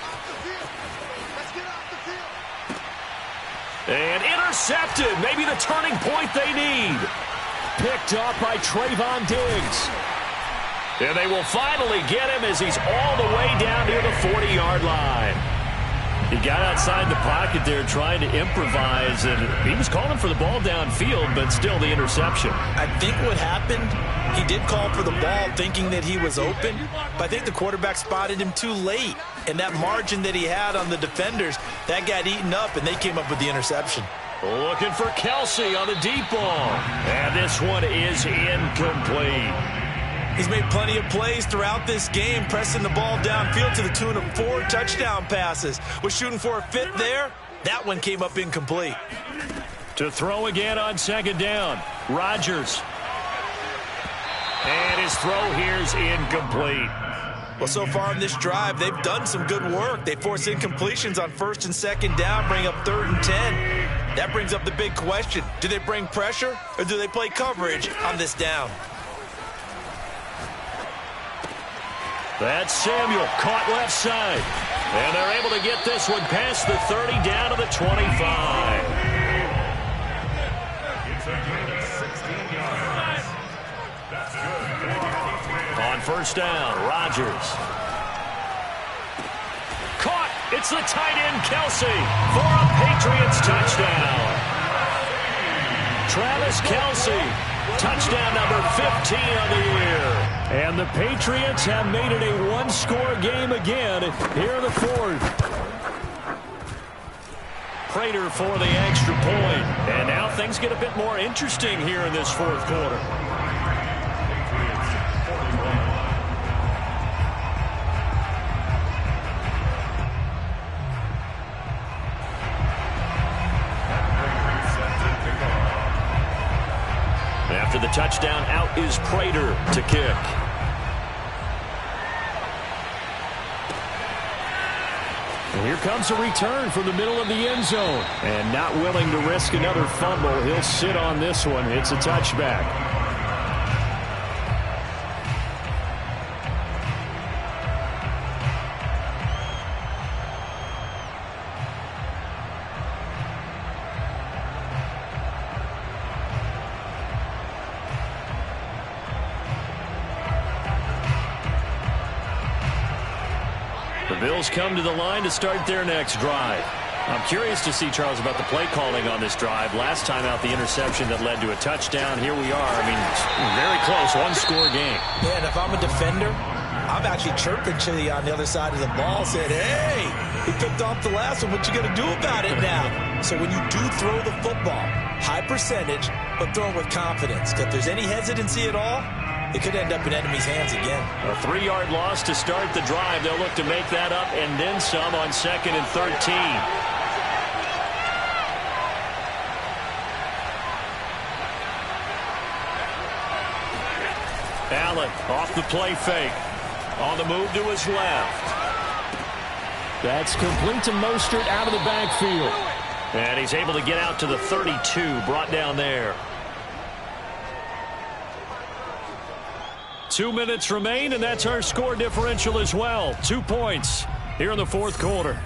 Speaker 1: And intercepted. Maybe the turning point they need. Picked up by Trayvon Diggs. And they will finally get him as he's all the way down near the 40-yard line. He got outside the pocket there trying to improvise, and he was calling for the ball downfield, but still the interception.
Speaker 4: I think what happened, he did call for the ball thinking that he was open, but I think the quarterback spotted him too late. And that margin that he had on the defenders, that got eaten up, and they came up with the interception.
Speaker 1: Looking for Kelsey on the deep ball. And this one is incomplete.
Speaker 4: He's made plenty of plays throughout this game, pressing the ball downfield to the tune of 4 touchdown passes. Was shooting for a 5th there. That one came up incomplete.
Speaker 1: To throw again on 2nd down, Rodgers. And his throw here's incomplete.
Speaker 4: Well, so far in this drive, they've done some good work. They force incompletions on 1st and 2nd down, bring up 3rd and 10. That brings up the big question. Do they bring pressure, or do they play coverage on this down?
Speaker 1: That's Samuel, caught left side. And they're able to get this one past the 30 down to the 25.
Speaker 2: It's a gain of 16 yards. That's good.
Speaker 1: On 1st down, Rodgers. Caught. It's the tight end, Kelsey, for a Patriots touchdown. Travis Kelsey, touchdown number 15 on the year. And the Patriots have made it a 1-score game again here in the 4th. Prater for the extra point. And now things get a bit more interesting here in this fourth quarter. After the touchdown, out is Prater to kick. And here comes a return from the middle of the end zone. And not willing to risk another fumble, he'll sit on this one. It's a touchback. The Bills come to the line to start their next drive. I'm curious to see, Charles, about the play calling on this drive. Last time out, the interception that led to a touchdown. Here we are. I mean, very close, one-score game.
Speaker 4: Yeah, and if I'm a defender, I'm actually chirping Chili on the other side of the ball, saying, hey, he picked off the last one. What you going to do about it now? So when you do throw the football, high percentage, but throw it with confidence. If there's any hesitancy at all, it could end up in enemy's hands again.
Speaker 1: A 3-yard loss to start the drive. They'll look to make that up and then some on 2nd and 13. Allen off the play fake. On the move to his left. That's complete to Mostert out of the backfield. And he's able to get out to the 32, brought down there. 2 minutes remain, and that's our score differential as well. 2 points here in the fourth quarter.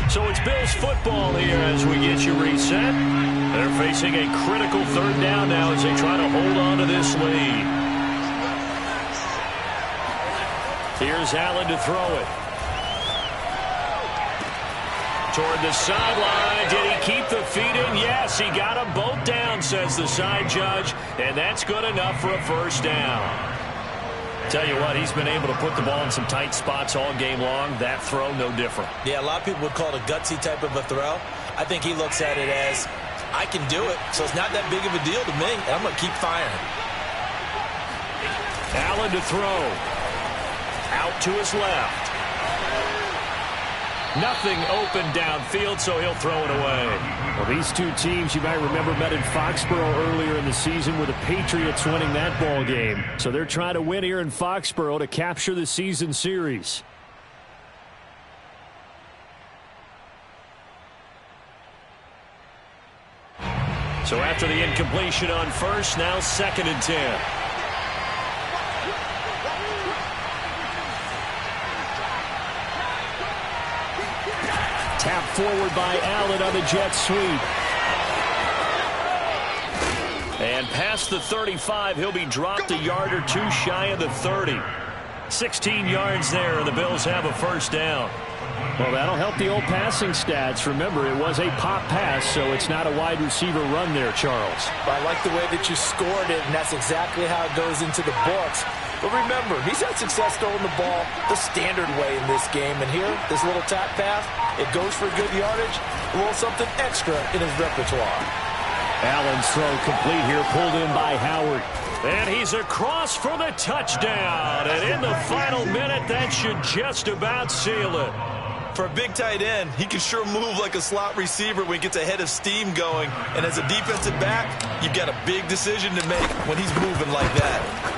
Speaker 1: So it's Bills football here as we get you reset. They're facing a critical 3rd down now as they try to hold on to this lead. Here's Allen to throw it. Toward the sideline. Did he keep the feet in? Yes, he got them both down, says the side judge. And that's good enough for a first down. Tell you what, he's been able to put the ball in some tight spots all game long. That throw, no different.
Speaker 4: Yeah, a lot of people would call it a gutsy type of a throw. I think he looks at it as, I can do it, so it's not that big of a deal to me, and I'm going to keep firing.
Speaker 1: Allen to throw. Out to his left. Nothing open downfield, so he'll throw it away.
Speaker 5: Well, these two teams, you might remember, met in Foxborough earlier in the season with the Patriots winning that ball game. So they're trying to win here in Foxborough to capture the season series.
Speaker 1: So after the incompletion on first, now 2nd and 10.
Speaker 5: Tap forward by Allen on the jet sweep.
Speaker 1: And past the 35, he'll be dropped a yard or two shy of the 30. 16 yards there, and the Bills have a first down.
Speaker 5: Well, that'll help the old passing stats. Remember, it was a pop pass, so it's not a wide receiver run there, Charles.
Speaker 4: I like the way that you scored it, and that's exactly how it goes into the books. But remember, he's had success throwing the ball the standard way in this game. And here, this little tap pass, it goes for good yardage, a little something extra in his repertoire.
Speaker 5: Allen's throw complete here, pulled in by Howard.
Speaker 1: And he's across for the touchdown. And in the final minute, that should just about seal it.
Speaker 4: For a big tight end, he can sure move like a slot receiver when he gets a head of steam going. And as a defensive back, you've got a big decision to make when he's moving like that.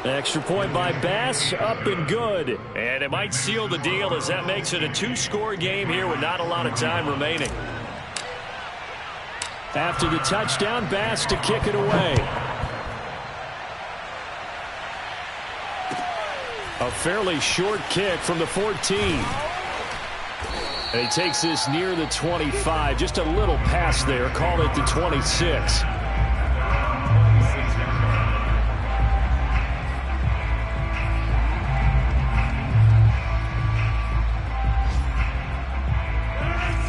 Speaker 5: Extra point by Bass, up and good.
Speaker 1: And it might seal the deal as that makes it a 2-score game here with not a lot of time remaining.
Speaker 5: After the touchdown, Bass to kick it away.
Speaker 1: A fairly short kick from the 14. And he takes this near the 25. Just a little pass there. Call it the 26.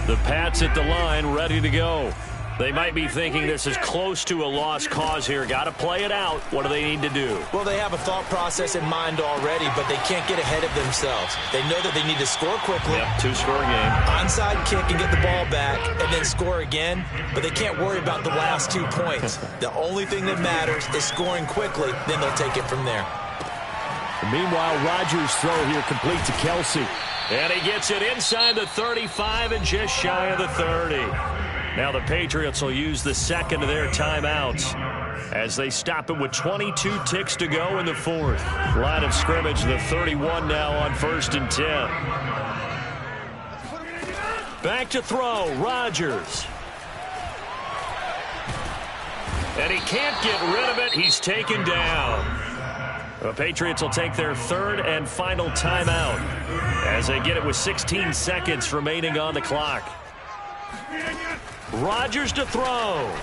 Speaker 1: The Pats at the line, ready to go. They might be thinking this is close to a lost cause here. Got to play it out. What do they need to do?
Speaker 4: Well, they have a thought process in mind already, but they can't get ahead of themselves. They know that they need to score quickly.
Speaker 1: Yep, two-score game.
Speaker 4: Onside kick and get the ball back and then score again, but they can't worry about the last 2 points. The only thing that matters is scoring quickly, then they'll take it from there.
Speaker 5: Meanwhile, Rodgers' throw here complete to Kelsey.
Speaker 1: And he gets it inside the 35 and just shy of the 30. Now the Patriots will use the second of their timeouts as they stop it with 22 ticks to go in the fourth. Line of scrimmage, the 31 now on 1st and 10. Back to throw, Rodgers. And he can't get rid of it. He's taken down. The Patriots will take their third and final timeout as they get it with 16 seconds remaining on the clock. Rodgers to throw.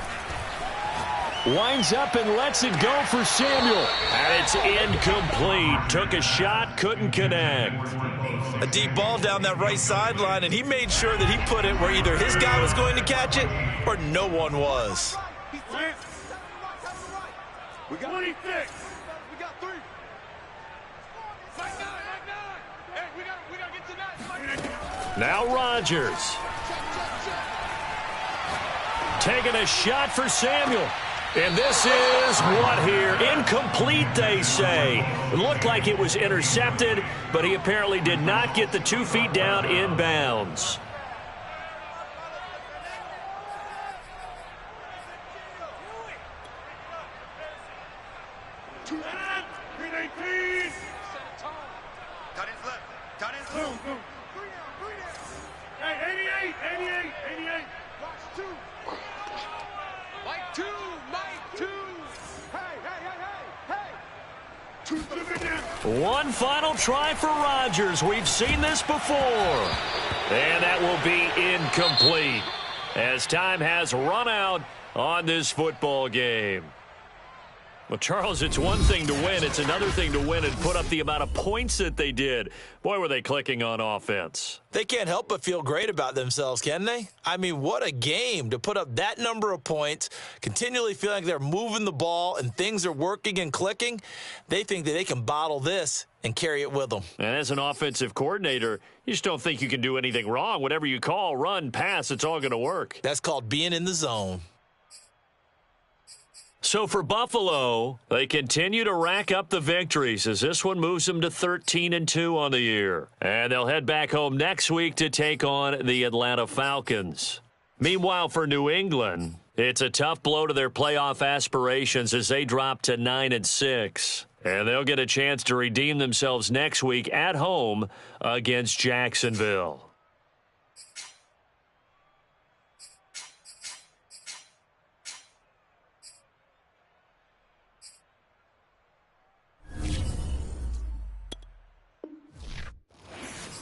Speaker 1: Winds up and lets it go for Samuel. And it's incomplete. Took a shot, couldn't connect.
Speaker 4: A deep ball down that right sideline, and he made sure that he put it where either his guy was going to catch it or no one was.
Speaker 3: We got 26. We got 3. Mike 9. Hey, we got to get to that.
Speaker 1: Now Rodgers. Taking a shot for Samuel. And this is what here? Incomplete, they say. It looked like it was intercepted, but he apparently did not get the 2 feet down in bounds.
Speaker 3: Hey, 88. Watch 2. Mike 2. Hey. 2 for the video.
Speaker 1: One final try for Rodgers. We've seen this before. And that will be incomplete as time has run out on this football game. Well, Charles, it's one thing to win. It's another thing to win and put up the amount of points that they did. Boy, were they clicking on offense.
Speaker 4: They can't help but feel great about themselves, can they? I mean, what a game to put up that number of points, continually feeling like they're moving the ball and things are working and clicking. They think that they can bottle this and carry it with them.
Speaker 1: And as an offensive coordinator, you just don't think you can do anything wrong. Whatever you call, run, pass, it's all going to work.
Speaker 4: That's called being in the zone.
Speaker 1: So for Buffalo, they continue to rack up the victories as this one moves them to 13-2 on the year. And they'll head back home next week to take on the Atlanta Falcons. Meanwhile, for New England, it's a tough blow to their playoff aspirations as they drop to 9-6. And they'll get a chance to redeem themselves next week at home against Jacksonville.